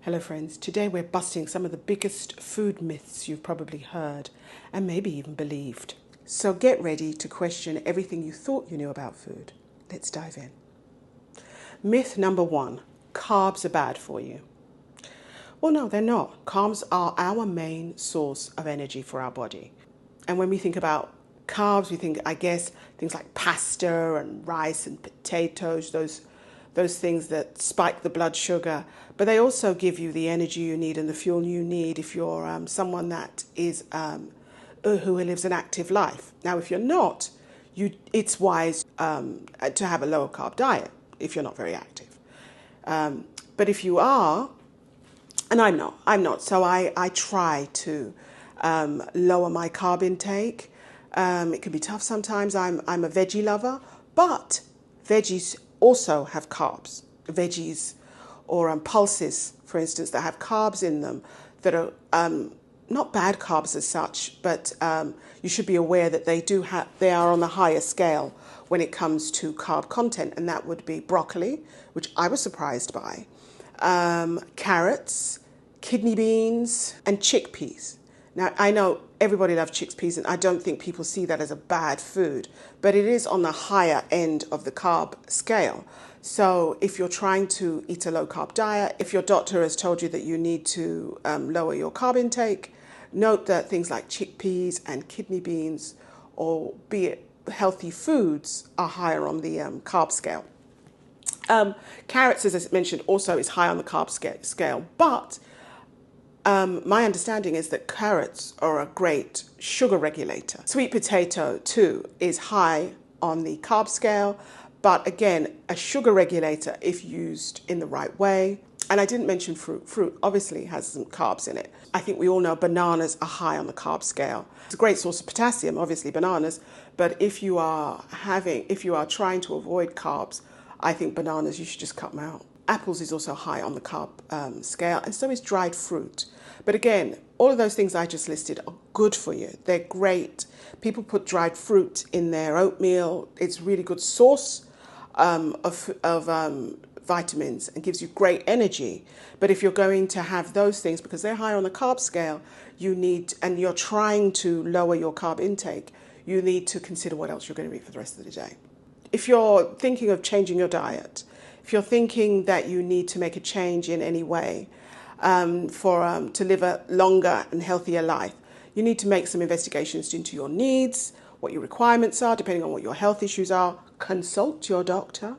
Hello friends, today we're busting some of the biggest food myths you've probably heard and maybe even believed. So get ready to question everything you thought you knew about food. Let's dive in. Myth number 1, carbs are bad for you. Well, no, they're not. Carbs are our main source of energy for our body. And when we think about carbs, we think, I guess, things like pasta and rice and potatoes, those things that spike the blood sugar, but they also give you the energy you need and the fuel you need if you're someone that is who lives an active life. Now, if you're not, it's wise to have a lower carb diet if you're not very active. But if you are, and I'm not, so I try to lower my carb intake. It can be tough sometimes. I'm a veggie lover, but veggies also have carbs. Veggies or pulses, for instance, that have carbs in them that are not bad carbs as such, but you should be aware that they are on the higher scale when it comes to carb content, and that would be broccoli, which I was surprised by, carrots, kidney beans, and chickpeas. Now, I know everybody loves chickpeas, and I don't think people see that as a bad food, but it is on the higher end of the carb scale. So if you're trying to eat a low-carb diet, if your doctor has told you that you need to lower your carb intake, note that things like chickpeas and kidney beans, or be it healthy foods, are higher on the carb scale. Carrots, as I mentioned, also is high on the carb scale, but my understanding is that carrots are a great sugar regulator. Sweet potato, too, is high on the carb scale, but again, a sugar regulator if used in the right way. And I didn't mention fruit. Fruit obviously has some carbs in it. I think we all know bananas are high on the carb scale. It's a great source of potassium, obviously bananas, but if you are trying to avoid carbs, I think bananas, you should just cut them out. Apples is also high on the carb scale, and so is dried fruit. But again, all of those things I just listed are good for you. They're great. People put dried fruit in their oatmeal. It's a really good source of vitamins and gives you great energy. But if you're going to have those things, because they're higher on the carb scale, and you're trying to lower your carb intake, you need to consider what else you're going to eat for the rest of the day. If you're thinking of changing your diet, if you're thinking that you need to make a change in any way to live a longer and healthier life, you need to make some investigations into your needs, what your requirements are, depending on what your health issues are. Consult your doctor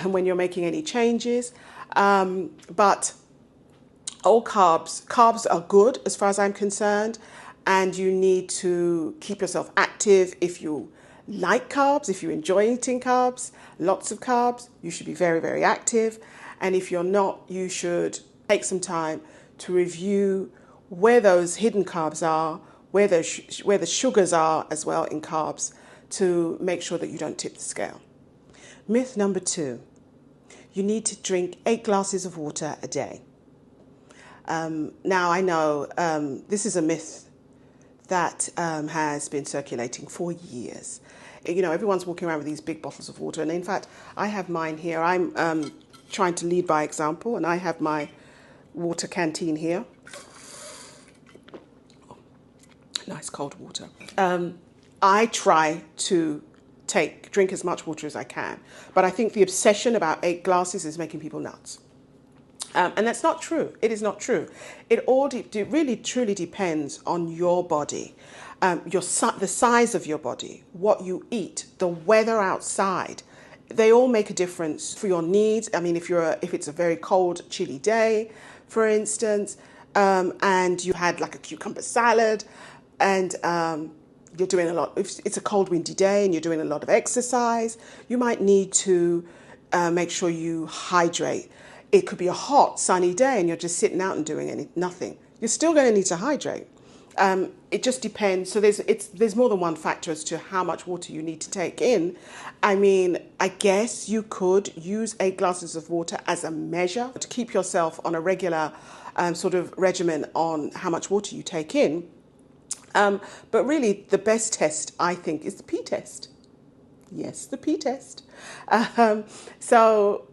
when you're making any changes. But all carbs are good as far as I'm concerned, and you need to keep yourself active. If you like carbs, if you enjoy eating carbs, lots of carbs, you should be very, very active. And if you're not, you should take some time to review where those hidden carbs are, where the sugars are as well in carbs, to make sure that you don't tip the scale. Myth number 2, you need to drink 8 glasses of water a day. Now, I know this is a myth that has been circulating for years. You know, everyone's walking around with these big bottles of water, and in fact, I have mine here. I'm trying to lead by example, and I have my water canteen here. Nice cold water. I try to drink as much water as I can, but I think the obsession about 8 glasses is making people nuts. And that's not true. It is not true. It really truly depends on your body, the size of your body, what you eat, the weather outside. They all make a difference for your needs. I mean, if it's a very cold, chilly day, for instance, and you had like a cucumber salad, and you're doing a lot. If it's a cold, windy day and you're doing a lot of exercise, you might need to make sure you hydrate. It could be a hot, sunny day and you're just sitting out and doing nothing. You're still going to need to hydrate. It just depends. So there's more than one factor as to how much water you need to take in. I mean, I guess you could use 8 glasses of water as a measure to keep yourself on a regular sort of regimen on how much water you take in. But really, the best test, I think, is the pee test. Yes, the pee test. So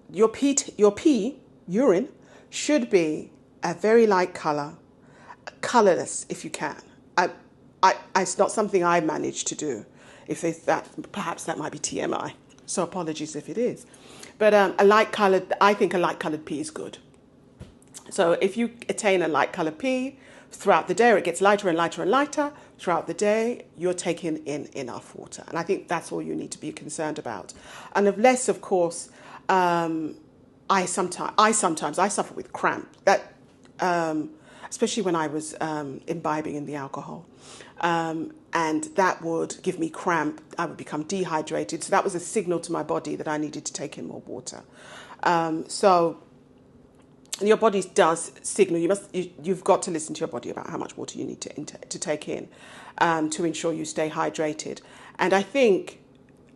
your pee, urine, should be a very light colour, colourless if you can. It's not something I manage to do. If it's that, perhaps that might be TMI. So apologies if it is. But I think a light coloured pea is good. So if you attain a light coloured pea throughout the day, or it gets lighter and lighter and lighter throughout the day, you're taking in enough water. And I think that's all you need to be concerned about. And unless, of course, I suffer with cramp. That especially when I was imbibing in the alcohol. And that would give me cramp. I would become dehydrated. So that was a signal to my body that I needed to take in more water. So your body does signal. You've got to listen to your body about how much water you need to take in to ensure you stay hydrated. And I think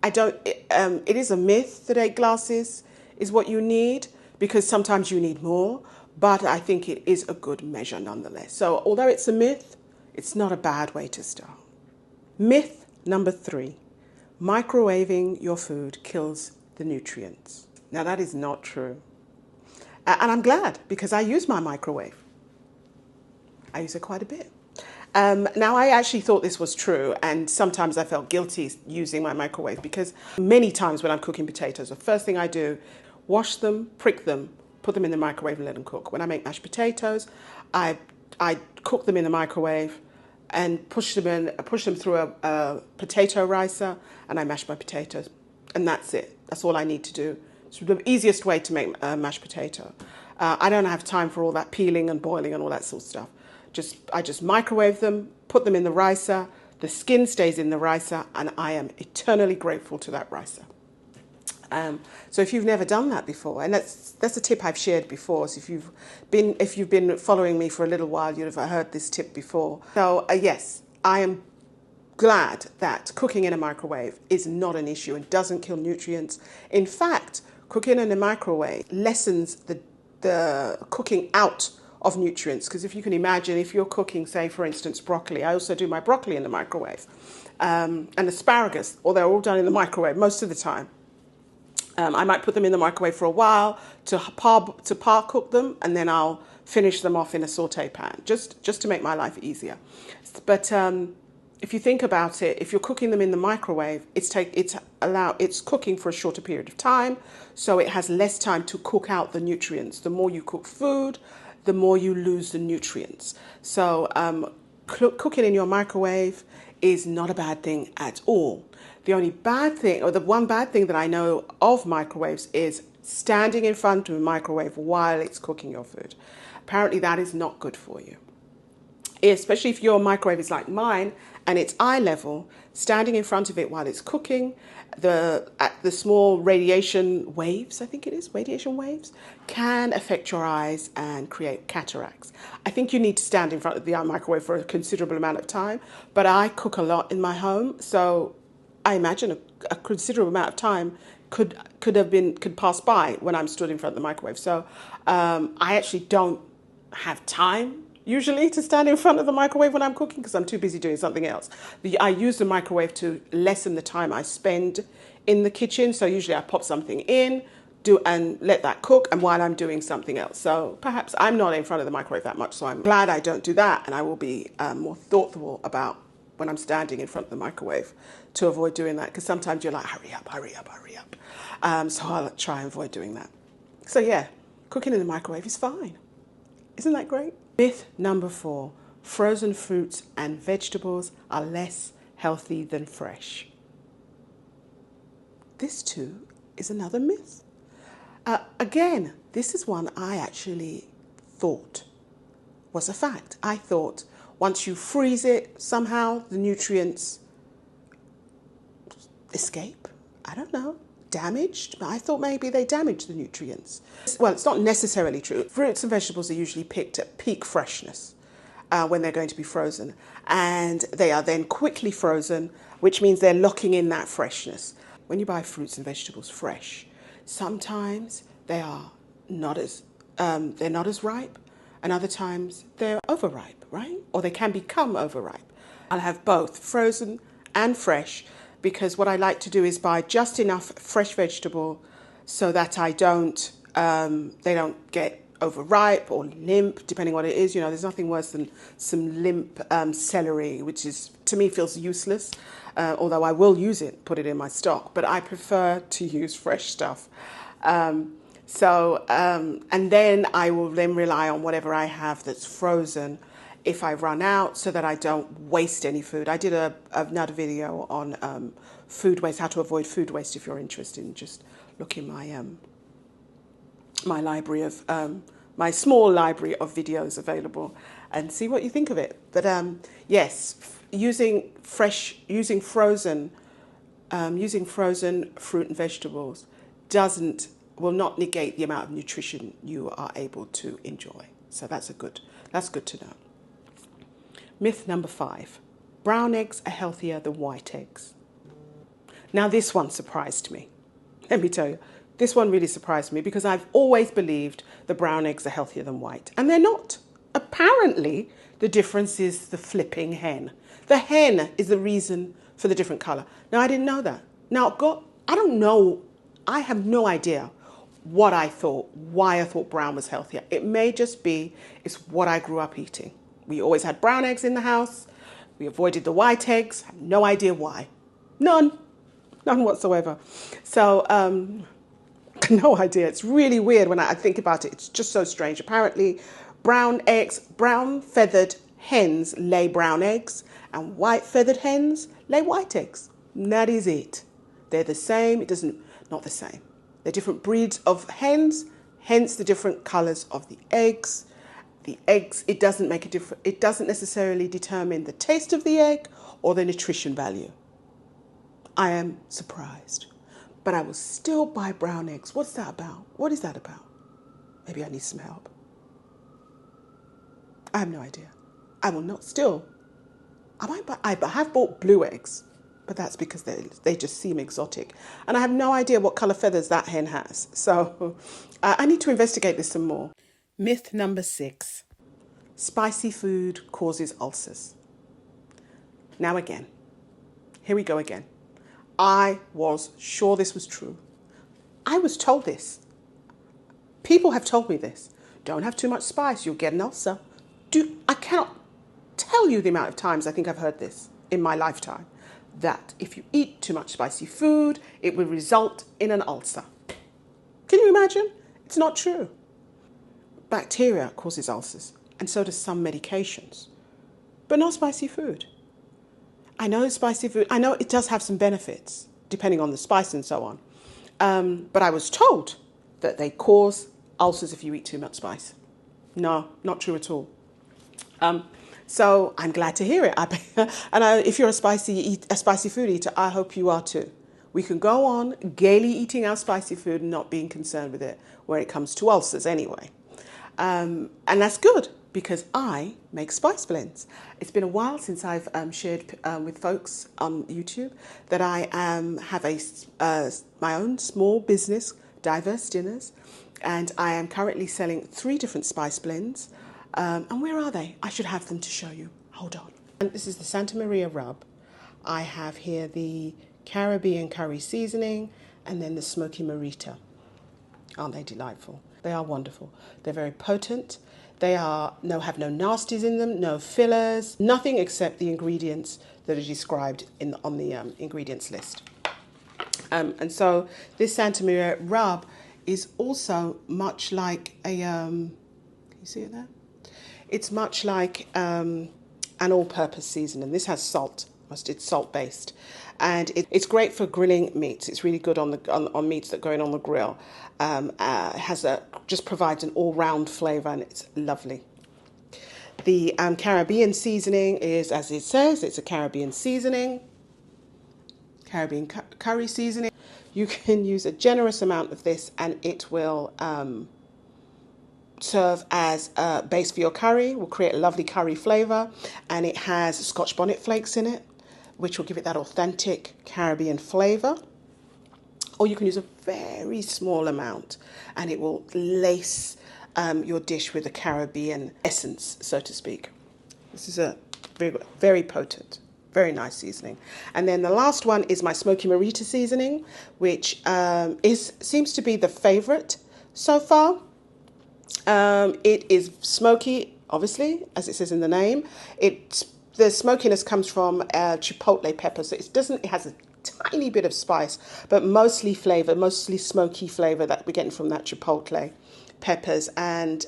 it is a myth that 8 glasses is what you need, because sometimes you need more. But I think it is a good measure nonetheless. So although it's a myth, it's not a bad way to start. Myth number 3, microwaving your food kills the nutrients. Now that is not true. And I'm glad, because I use my microwave. I use it quite a bit. Now I actually thought this was true, and sometimes I felt guilty using my microwave, because many times when I'm cooking potatoes, the first thing I do, wash them, prick them, put them in the microwave and let them cook. When I make mashed potatoes, I cook them in the microwave and push them through a potato ricer, and I mash my potatoes. And that's it. That's all I need to do. It's the easiest way to make mashed potato. I don't have time for all that peeling and boiling and all that sort of stuff. I just microwave them, put them in the ricer, the skin stays in the ricer, and I am eternally grateful to that ricer. So if you've never done that before, and that's a tip I've shared before, so if you've been following me for a little while, you'd have heard this tip before. So yes, I am glad that cooking in a microwave is not an issue and doesn't kill nutrients. In fact, cooking in a microwave lessens the cooking out of nutrients, because if you can imagine, if you're cooking, say for instance broccoli, I also do my broccoli in the microwave, and asparagus, or they're all done in the microwave most of the time. I might put them in the microwave for a while to par cook them, and then I'll finish them off in a saute pan, just to make my life easier. But if you think about it, if you're cooking them in the microwave, it's cooking for a shorter period of time, so it has less time to cook out the nutrients. The more you cook food, the more you lose the nutrients. So cooking in your microwave is not a bad thing at all. The only bad thing, or the one bad thing that I know of microwaves, is standing in front of a microwave while it's cooking your food. Apparently that is not good for you. Especially if your microwave is like mine and it's eye level, standing in front of it while it's cooking, the small radiation waves, I think it is, radiation waves, can affect your eyes and create cataracts. I think you need to stand in front of the microwave for a considerable amount of time, but I cook a lot in my home, so I imagine a considerable amount of time could pass by when I'm stood in front of the microwave. So I actually don't have time usually to stand in front of the microwave when I'm cooking, because I'm too busy doing something else. I use the microwave to lessen the time I spend in the kitchen. So usually I pop something in, and let that cook, and while I'm doing something else. So perhaps I'm not in front of the microwave that much, so I'm glad I don't do that, and I will be more thoughtful about when I'm standing in front of the microwave to avoid doing that, because sometimes you're like, hurry up, hurry up, hurry up. So I'll try and avoid doing that. So yeah, cooking in the microwave is fine. Isn't that great? Myth number 4, frozen fruits and vegetables are less healthy than fresh. This too is another myth. Again, this is one I actually thought was a fact. I thought once you freeze it, somehow the nutrients escape. I don't know. Damaged? I thought maybe they damage the nutrients. Well, it's not necessarily true. Fruits and vegetables are usually picked at peak freshness when they're going to be frozen. And they are then quickly frozen, which means they're locking in that freshness. When you buy fruits and vegetables fresh, sometimes they are not as ripe, and other times they're overripe, right? Or they can become overripe. I'll have both frozen and fresh, because what I like to do is buy just enough fresh vegetable so that they don't get overripe or limp, depending on what it is. You know, there's nothing worse than some limp celery, which is, to me, feels useless. Although I will use it, put it in my stock, but I prefer to use fresh stuff. And then I will then rely on whatever I have that's frozen if I run out, so that I don't waste any food. I did another video on food waste, how to avoid food waste, if you're interested in just looking my library of my small library of videos available and see what you think of it. But yes, using frozen fruit and vegetables will not negate the amount of nutrition you are able to enjoy. So that's good to know. Myth number 5: brown eggs are healthier than white eggs. Now this one surprised me. Let me tell you. This one really surprised me, because I've always believed the brown eggs are healthier than white, and they're not. Apparently, the difference is the flipping hen. The hen is the reason for the different colour. Now, I didn't know that. Now, I don't know. I have no idea why I thought brown was healthier. It may just be it's what I grew up eating. We always had brown eggs in the house. We avoided the white eggs. I have no idea why. None whatsoever. So, no idea. It's really weird when I think about it. It's just so strange. Apparently, brown feathered hens lay brown eggs, and white feathered hens lay white eggs. And that is it. They're the same. Not the same. They're different breeds of hens, hence the different colours of the eggs. The eggs, it doesn't make a difference. It doesn't necessarily determine the taste of the egg or the nutrition value. I am surprised. But I will still buy brown eggs. What's that about? What is that about? Maybe I need some help. I have no idea. I will not still. I have bought blue eggs, but that's because they just seem exotic. And I have no idea what colour feathers that hen has. So I need to investigate this some more. Myth number 6. Spicy food causes ulcers. Now again, here we go again. I was sure this was true. I was told this. People have told me this. Don't have too much spice, you'll get an ulcer. I cannot tell you the amount of times I think I've heard this in my lifetime, that if you eat too much spicy food, it will result in an ulcer. Can you imagine? It's not true. Bacteria causes ulcers, and so does some medications, but not spicy food. I know spicy food, I know it does have some benefits, depending on the spice and so on. But I was told that they cause ulcers if you eat too much spice. No, not true at all. So I'm glad to hear it. If you're a spicy food eater, I hope you are too. We can go on gaily eating our spicy food and not being concerned with it when it comes to ulcers anyway. And that's good, because I make spice blends. It's been a while since I've shared with folks on YouTube that I have my own small business, Diverse Dinners, and I am currently selling 3 different spice blends. And where are they? I should have them to show you. Hold on. And this is the Santa Maria rub. I have here the Caribbean curry seasoning, and then the smoky marita. Aren't they delightful? They are wonderful. They're very potent. They have no nasties in them, no fillers, nothing except the ingredients that are described on the ingredients list. And so this Santa Maria rub is also much like a, can you see it there? It's much like an all-purpose seasoning. This has salt. It's salt-based, and it's great for grilling meats. It's really good on meats that go in on the grill. Just provides an all-round flavour, and it's lovely. The Caribbean seasoning is, as it says, it's a Caribbean seasoning, Caribbean curry seasoning. You can use a generous amount of this, and it will serve as a base for your curry. Will create a lovely curry flavour, and it has Scotch bonnet flakes in it, which will give it that authentic Caribbean flavour. Or you can use a very small amount, and it will lace your dish with a Caribbean essence, so to speak. This is a very, very potent, very nice seasoning. And then the last one is my smoky marita seasoning, which seems to be the favourite so far. It is smoky, obviously, as it says in the name. The smokiness comes from chipotle pepper, so it has a tiny bit of spice, but mostly flavor, mostly smoky flavor that we're getting from that chipotle peppers and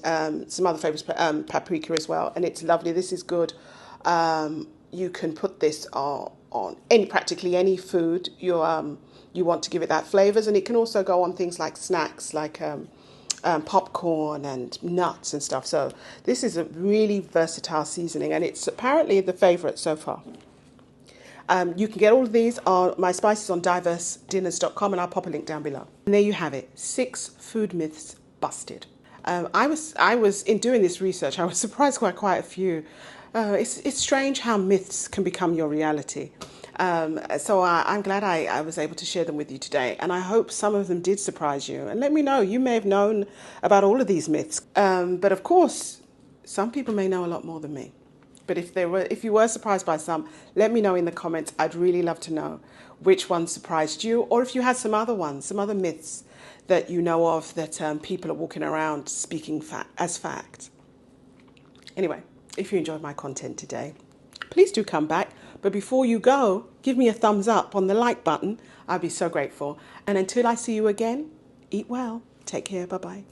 some other flavors, paprika as well, and it's lovely. This is good. You can put this on practically any food you want to give it that flavors, and it can also go on things like snacks, like popcorn and nuts and stuff. So this is a really versatile seasoning, and it's apparently the favorite so far. You can get all of these on my spices on diversedinners.com, and I'll pop a link down below. And there you have it, 6 food myths busted. I was in doing this research, I was surprised by quite a few. It's strange how myths can become your reality. So I'm glad I was able to share them with you today, and I hope some of them did surprise you. And let me know, you may have known about all of these myths, but of course, some people may know a lot more than me. But if you were surprised by some, let me know in the comments. I'd really love to know which one surprised you, or if you had some other ones, some other myths that you know of that people are walking around speaking as fact. Anyway, if you enjoyed my content today, please do come back. But before you go, give me a thumbs up on the like button. I'd be so grateful. And until I see you again, eat well. Take care. Bye-bye.